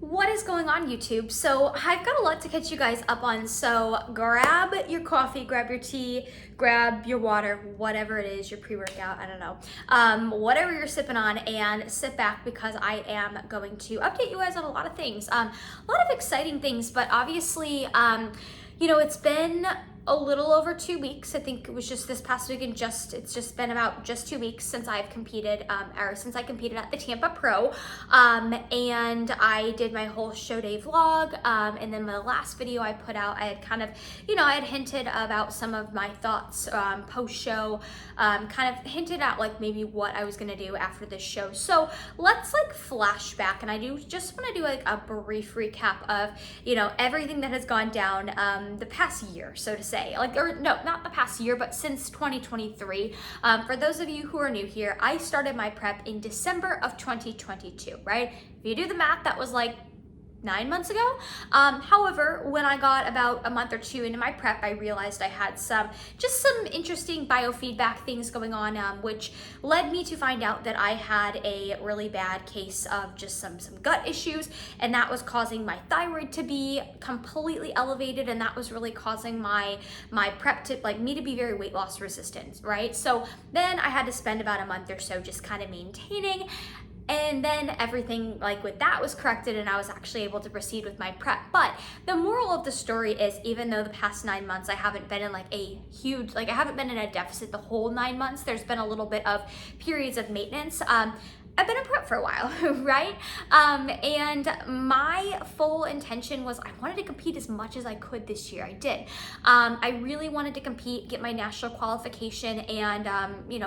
What is going on, YouTube? So I've got a lot to catch you guys up on, so grab your coffee, grab your tea, grab your water, whatever it is, your pre-workout, I don't know, whatever you're sipping on, and sit back because I am going to update you guys on a lot of things, a lot of exciting things, but obviously, it's been a little over 2 weeks. I think it was just this past week, and it's just been about 2 weeks since I've competed, or since I competed at the Tampa Pro, and I did my whole show day vlog, and then the last video I put out, I had kind of, I had hinted about some of my thoughts post-show, kind of hinted at like maybe what I was gonna do after this show. So let's like flash back, and I do just want to do like a brief recap of, everything that has gone down the past year, so to say. Or no, not the past year, but since 2023. For those of you who are new here, I started my prep in December of 2022, right? If you do the math, that was like 9 months ago. However, when I got about a month or two into my prep, I realized I had some interesting biofeedback things going on, which led me to find out that I had a really bad case of just some gut issues, and that was causing my thyroid to be completely elevated, and that was really causing my prep to me to be very weight loss resistant, right? So then I had to spend about a month or so just kind of maintaining. And then everything with that was corrected, and I was actually able to proceed with my prep. But the moral of the story is, even though the past 9 months I haven't been in I haven't been in a deficit the whole 9 months, there's been a little bit of periods of maintenance. I've been in prep for a while, right? And my full intention was I wanted to compete as much as I could this year. I did. I really wanted to compete, get my national qualification, and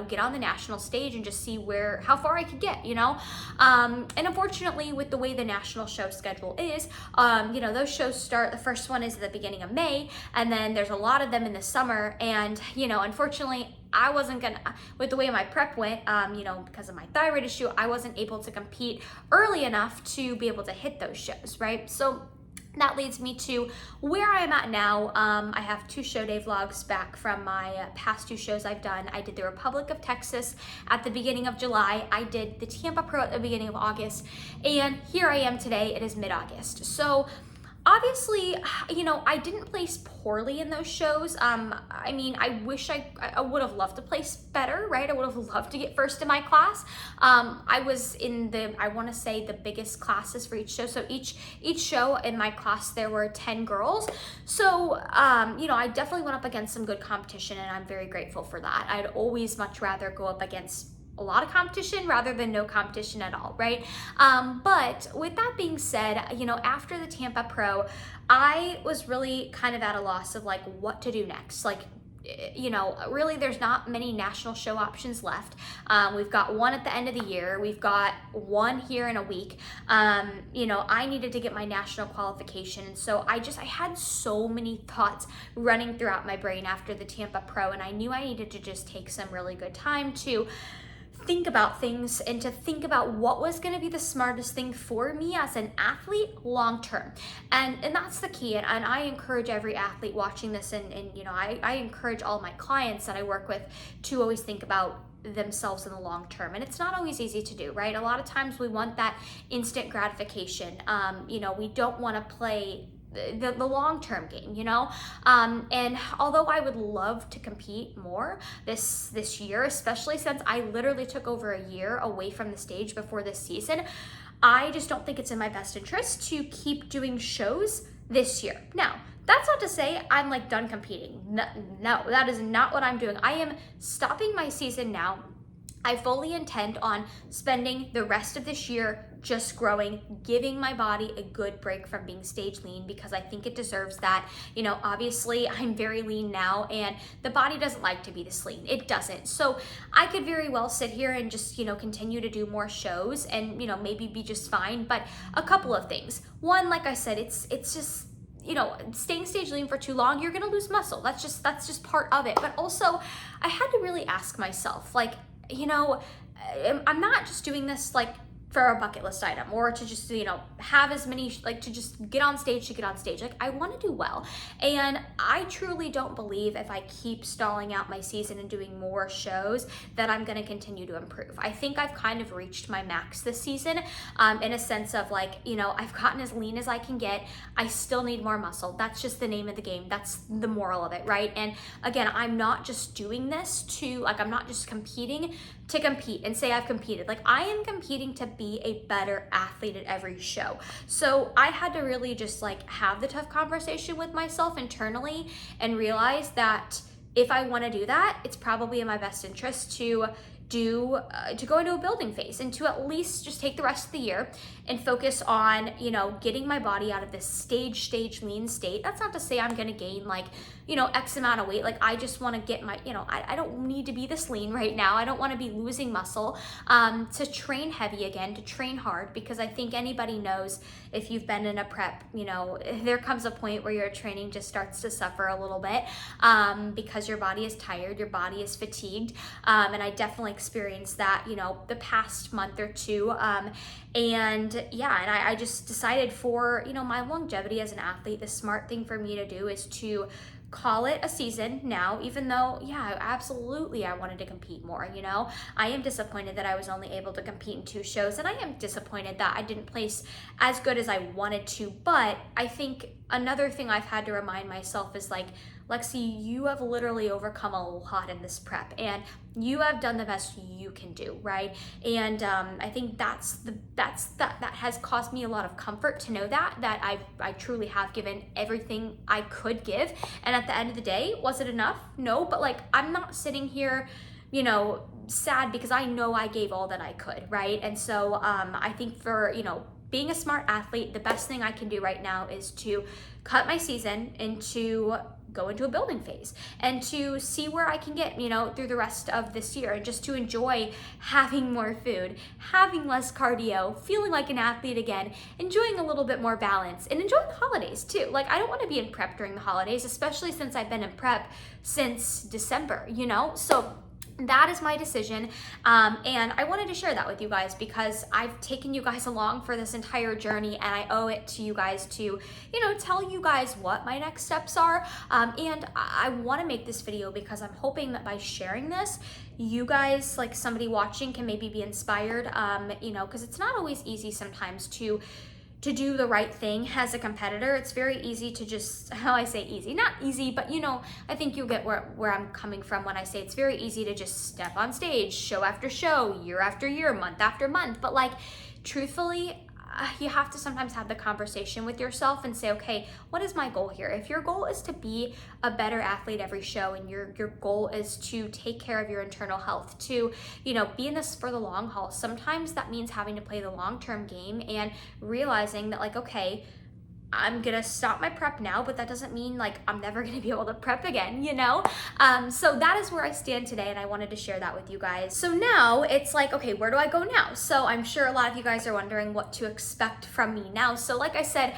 get on the national stage and just see how far I could get, And unfortunately, with the way the national show schedule is, those shows start, the first one is at the beginning of May, and then there's a lot of them in the summer, and, unfortunately, I wasn't gonna, with the way my prep went, because of my thyroid issue, I wasn't able to compete early enough to be able to hit those shows, right? So that leads me to where I am at now. I have 2 show day vlogs back from my past 2 shows I've done. I did the Republic of Texas at the beginning of July. I did the Tampa Pro at the beginning of August. And here I am today. It is mid-August. So obviously, I didn't place poorly in those shows. I wish I would have loved to place better, right? I would have loved to get first in my class. I was in I want to say the biggest classes for each show. So each show in my class, there were 10 girls. So, I definitely went up against some good competition, and I'm very grateful for that. I'd always much rather go up against a lot of competition rather than no competition at all, right? But with that being said, after the Tampa Pro, I was really kind of at a loss of what to do next. Really there's not many national show options left. We've got one at the end of the year. We've got one here in a week. I needed to get my national qualification. And so I had so many thoughts running throughout my brain after the Tampa Pro, and I knew I needed to just take some really good time to think about things and to think about what was going to be the smartest thing for me as an athlete long term. And that's the key. And I encourage every athlete watching this, and I encourage all my clients that I work with to always think about themselves in the long term. And it's not always easy to do, right? A lot of times we want that instant gratification. We don't want to play the long-term game, and although I would love to compete more this year, especially since I literally took over a year away from the stage before this season, I just don't think it's in my best interest to keep doing shows this year. Now, that's not to say I'm done competing. No, that is not what I'm doing. I am stopping my season now. I fully intend on spending the rest of this year just growing, giving my body a good break from being stage lean, because I think it deserves that. Obviously I'm very lean now, and the body doesn't like to be this lean. It doesn't. So I could very well sit here and just, continue to do more shows and, maybe be just fine. But a couple of things. One, like I said, it's just, staying stage lean for too long, you're gonna lose muscle. That's just part of it. But also, I had to really ask myself, I'm not just doing this for a bucket list item, or to just, you know, have as many, like to just get on stage to get on stage. Like I want to do well. And I truly don't believe if I keep stalling out my season and doing more shows that I'm going to continue to improve. I think I've kind of reached my max this season, in a sense of like, you know, I've gotten as lean as I can get. I still need more muscle. That's just the name of the game. That's the moral of it, right? And again, I'm not just doing this to, like, I'm not just competing to compete and say I've competed. Like I am competing to be a better athlete at every show. So I had to really just like have the tough conversation with myself internally and realize that if I want to do that, it's probably in my best interest to go into a building phase and to at least just take the rest of the year and focus on, you know, getting my body out of this stage lean state. That's not to say I'm gonna gain like, you know, X amount of weight. Like I just want to get my, you know, I don't need to be this lean right now. I don't want to be losing muscle, to train heavy again, to train hard, because I think anybody knows if you've been in a prep, you know, there comes a point where your training just starts to suffer a little bit, because your body is tired, your body is fatigued. And I definitely experienced that, you know, the past month or two. And yeah, and I just decided for, you know, my longevity as an athlete, the smart thing for me to do is to call it a season now, even though, yeah, absolutely I wanted to compete more, you know. I am disappointed that I was only able to compete in 2 shows, and I am disappointed that I didn't place as good as I wanted to. But I think another thing I've had to remind myself is like, Lexi, you have literally overcome a lot in this prep, and you have done the best you can do, right? And I think that has caused me a lot of comfort to know that I truly have given everything I could give. And at the end of the day, was it enough? No, but like I'm not sitting here, you know, sad, because I know I gave all that I could, right? And so I think for, you know, being a smart athlete, the best thing I can do right now is to cut my season and to go into a building phase and to see where I can get, you know, through the rest of this year, and just to enjoy having more food, having less cardio, feeling like an athlete again, enjoying a little bit more balance, and enjoying the holidays too. Like I don't want to be in prep during the holidays, especially since I've been in prep since December, you know? So that is my decision, and I wanted to share that with you guys because I've taken you guys along for this entire journey, and I owe it to you guys to, you know, tell you guys what my next steps are. And I want to make this video because I'm hoping that by sharing this, you guys, like somebody watching, can maybe be inspired, you know, because it's not always easy sometimes to do the right thing as a competitor. It's very easy to just, how I say easy, not easy, but you know, I think you'll get where I'm coming from when I say it's very easy to just step on stage, show after show, year after year, month after month. But like, truthfully, you have to sometimes have the conversation with yourself and say, okay, what is my goal here? If your goal is to be a better athlete every show, and your goal is to take care of your internal health, to, you know, be in this for the long haul, sometimes that means having to play the long-term game and realizing that like, okay, I'm gonna stop my prep now, but that doesn't mean like I'm never gonna be able to prep again, you know? So that is where I stand today, and I wanted to share that with you guys. So now it's like, okay, where do I go now? So I'm sure a lot of you guys are wondering what to expect from me now. So like I said,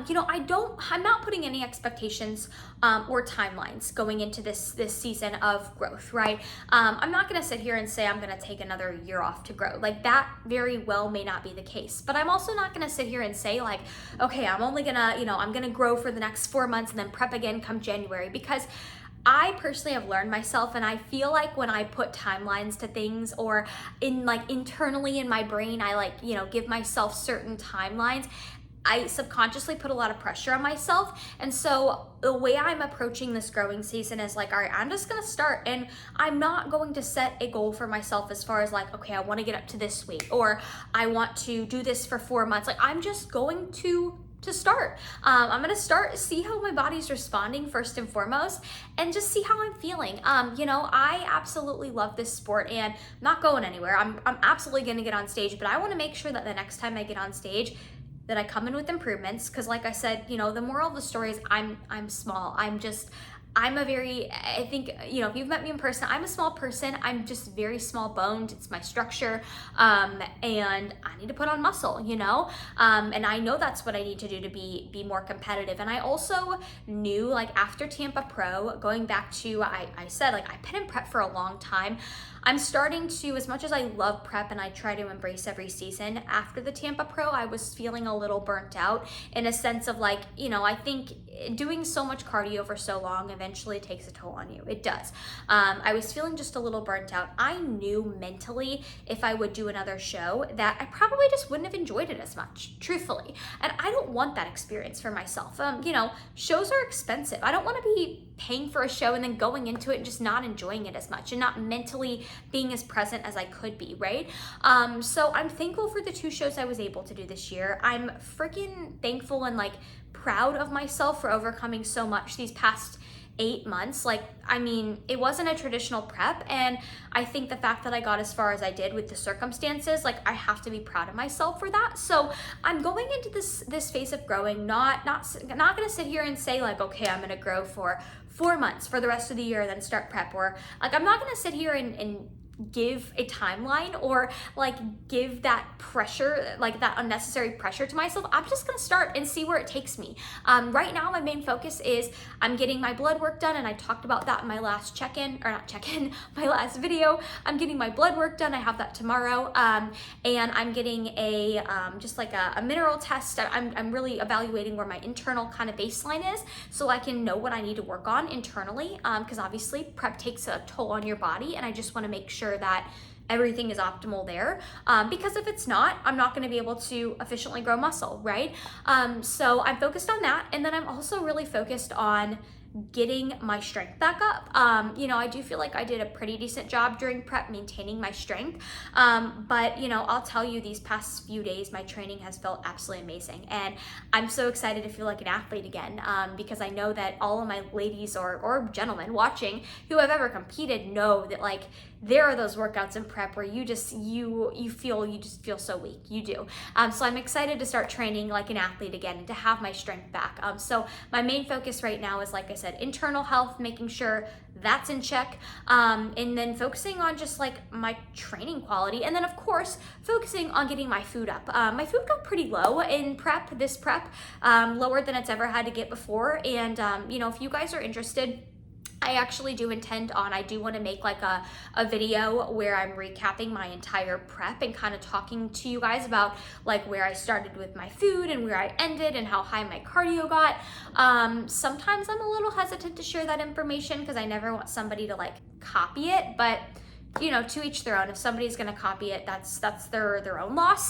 you know, I'm not putting any expectations or timelines going into this season of growth, right? I'm not gonna sit here and say I'm gonna take another year off to grow. Like that very well may not be the case, but I'm also not gonna sit here and say like, okay, I'm only gonna, you know, I'm gonna grow for the next 4 months and then prep again come January, because I personally have learned myself, and I feel like when I put timelines to things, or in like internally in my brain, I like, you know, give myself certain timelines, I subconsciously put a lot of pressure on myself. And so the way I'm approaching this growing season is like, all right, I'm just gonna start, and I'm not going to set a goal for myself as far as like, okay, I wanna get up to this weight, or I want to do this for 4 months. Like I'm just going to start. I'm gonna start, see how my body's responding first and foremost, and just see how I'm feeling. You know, I absolutely love this sport, and I'm not going anywhere. I'm absolutely gonna get on stage, but I wanna make sure that the next time I get on stage, that I come in with improvements. Because like I said, you know, the moral of the story is I'm small. I think, you know, if you've met me in person, I'm a small person. I'm just very small boned. It's my structure. And I need to put on muscle, you know? And I know that's what I need to do to be more competitive. And I also knew, like after Tampa Pro, going back to, I said, like I've been in prep for a long time. I'm starting to, as much as I love prep and I try to embrace every season, after the Tampa Pro, I was feeling a little burnt out in a sense of like, you know, I think doing so much cardio for so long eventually takes a toll on you. It does. I was feeling just a little burnt out. I knew mentally if I would do another show that I probably just wouldn't have enjoyed it as much, truthfully. And I don't want that experience for myself. You know, shows are expensive. I don't want to be paying for a show and then going into it and just not enjoying it as much and not mentally being as present as I could be, right? So I'm thankful for the 2 shows I was able to do this year. I'm freaking thankful and like proud of myself for overcoming so much these past 8 months. Like, I mean, it wasn't a traditional prep, and I think the fact that I got as far as I did with the circumstances, like, I have to be proud of myself for that. So I'm going into this phase of growing, not gonna sit here and say like, okay, I'm gonna grow for 4 months for the rest of the year, then start prep, or like, I'm not gonna sit here and give a timeline or like give that pressure, like that unnecessary pressure to myself. I'm just gonna start and see where it takes me. Right now, my main focus is I'm getting my blood work done, and I talked about that in my last my last video. I'm getting my blood work done. I have that tomorrow, and I'm getting a just like a mineral test. I'm really evaluating where my internal kind of baseline is, so I can know what I need to work on internally. Because obviously prep takes a toll on your body, and I just want to make sure that everything is optimal there, because if it's not, I'm not going to be able to efficiently grow muscle, right? So I'm focused on that, and then I'm also really focused on getting my strength back up. You know, I do feel like I did a pretty decent job during prep maintaining my strength, but you know, I'll tell you, these past few days my training has felt absolutely amazing, and I'm so excited to feel like an athlete again, because I know that all of my ladies or gentlemen watching who have ever competed know that like there are those workouts in prep where you just feel so weak. You do. So I'm excited to start training like an athlete again and to have my strength back. So my main focus right now is, like I said, internal health, making sure that's in check, and then focusing on just like my training quality, and then of course focusing on getting my food up. My food got pretty low in this prep, lower than it's ever had to get before, and you know, if you guys are interested, I actually do intend on, I do want to make like a video where I'm recapping my entire prep and kind of talking to you guys about like where I started with my food and where I ended and how high my cardio got. Sometimes I'm a little hesitant to share that information because I never want somebody to like copy it, but you know, to each their own. If somebody's gonna copy it, that's their own loss.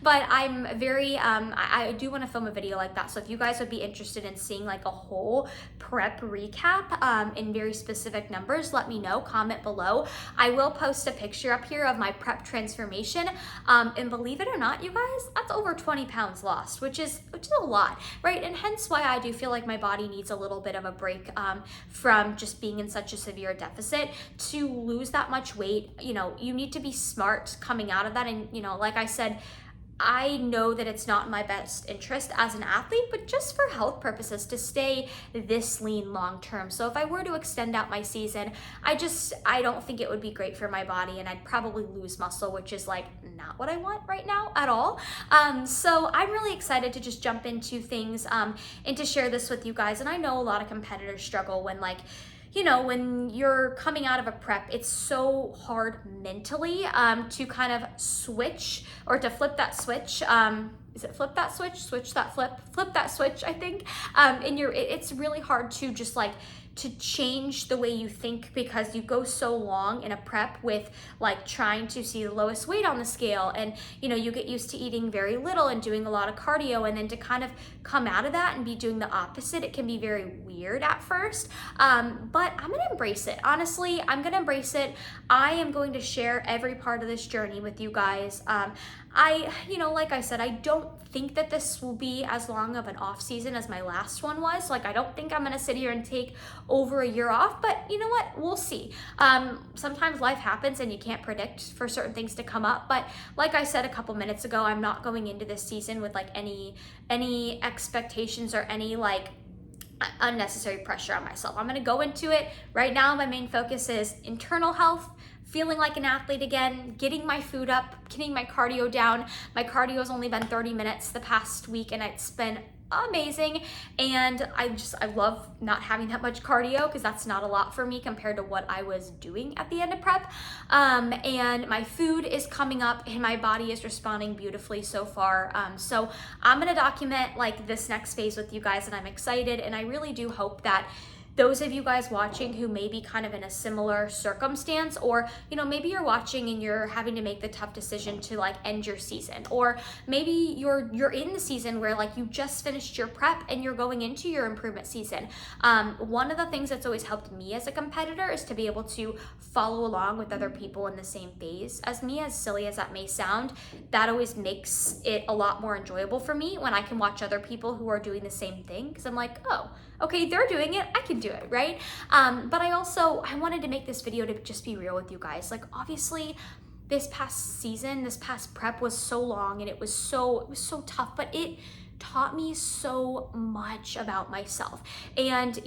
But I'm very, I do wanna film a video like that. So if you guys would be interested in seeing like a whole prep recap in very specific numbers, let me know, comment below. I will post a picture up here of my prep transformation. And believe it or not, you guys, that's over 20 pounds lost, which is a lot, right? And hence why I do feel like my body needs a little bit of a break from just being in such a severe deficit. To lose that much weight, you know, you need to be smart coming out of that. And you know, like I said, I know that it's not in my best interest as an athlete, but just for health purposes, to stay this lean long term. So if I were to extend out my season, I don't think it would be great for my body, and I'd probably lose muscle, which is like not what I want right now at all. So I'm really excited to just jump into things and to share this with you guys. And I know a lot of competitors struggle when, like, you know, when you're coming out of a prep, it's so hard mentally to kind of switch or to flip that switch. Is it flip that switch? Switch that flip that switch, I think. It's really hard to just like to change the way you think, because you go so long in a prep with like trying to see the lowest weight on the scale, and you know, you get used to eating very little and doing a lot of cardio, and then to kind of come out of that and be doing the opposite, it can be very weird at first. But I'm gonna embrace it. Honestly, I'm gonna embrace it. I am going to share every part of this journey with you guys. You know, like I said, I don't think that this will be as long of an off season as my last one was. Like, I don't think I'm gonna sit here and take over a year off, but you know what? We'll see. Sometimes life happens and you can't predict for certain things to come up. But like I said a couple minutes ago, I'm not going into this season with like any expectations or any like unnecessary pressure on myself. I'm gonna go into it right now. My main focus is internal health, feeling like an athlete again, getting my food up, getting my cardio down. My cardio has only been 30 minutes the past week, and it's been amazing. And I love not having that much cardio because that's not a lot for me compared to what I was doing at the end of prep. And my food is coming up and my body is responding beautifully so far. So I'm gonna document like this next phase with you guys, and I'm excited, and I really do hope that those of you guys watching who may be kind of in a similar circumstance, or maybe you're watching and you're having to make the tough decision to like end your season, or maybe you're in the season where like you just finished your prep and you're going into your improvement season. One of the things that's always helped me as a competitor is to be able to follow along with other people in the same phase as me. As silly as that may sound, that always makes it a lot more enjoyable for me when I can watch other people who are doing the same thing, because I'm like, oh, okay, they're doing it, I can do it, right? But I wanted to make this video to just be real with you guys. Like, obviously, this past season, this past prep was so long and it was so tough, but it taught me so much about myself. And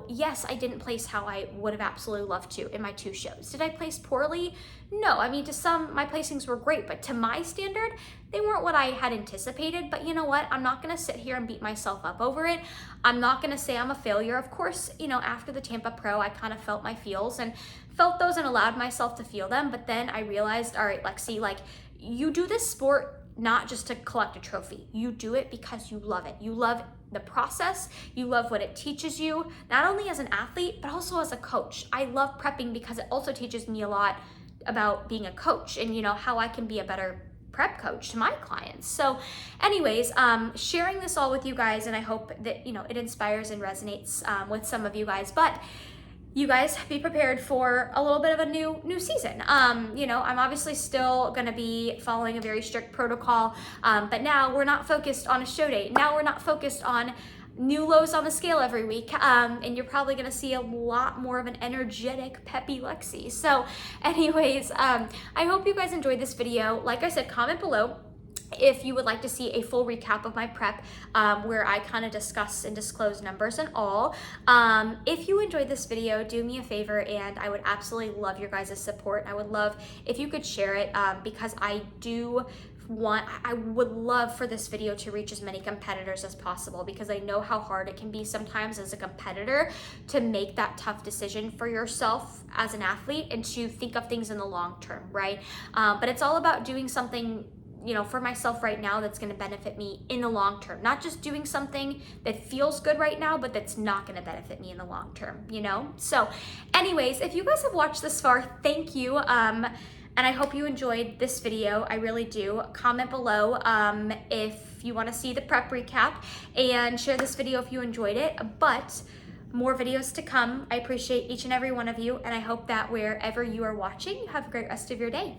yes, I didn't place how I would have absolutely loved to in my 2 shows. Did I place poorly? No. I mean, to some, my placings were great, but to my standard, they weren't what I had anticipated. But you know what? I'm not gonna sit here and beat myself up over it. I'm not gonna say I'm a failure. Of course, after the Tampa Pro, I kind of felt my feels and felt those and allowed myself to feel them. But then I realized, all right, Lexi, like, you do this sport not just to collect a trophy. You do it because you love it. You love the process. You love what it teaches you, not only as an athlete, but also as a coach. I love prepping because it also teaches me a lot about being a coach and how I can be a better prep coach to my clients. So anyways, sharing this all with you guys, and I hope that it inspires and resonates with some of you guys. But you guys be prepared for a little bit of a new season. I'm obviously still gonna be following a very strict protocol, but now we're not focused on a show date. Now we're not focused on new lows on the scale every week, and you're probably gonna see a lot more of an energetic, peppy Lexi. So anyways, I hope you guys enjoyed this video. Like I said, comment below if you would like to see a full recap of my prep, where I kind of discuss and disclose numbers and all. If you enjoyed this video, do me a favor, and I would absolutely love your guys' support. I would love if you could share it, because I would love for this video to reach as many competitors as possible, because I know how hard it can be sometimes as a competitor to make that tough decision for yourself as an athlete and to think of things in the long term, right? But it's all about doing something for myself right now that's going to benefit me in the long term, not just doing something that feels good right now, but that's not going to benefit me in the long term, So anyways, if you guys have watched this far, thank you. And I hope you enjoyed this video. I really do. Comment below if you want to see the prep recap, and share this video if you enjoyed it. But more videos to come. I appreciate each and every one of you, and I hope that wherever you are watching, you have a great rest of your day.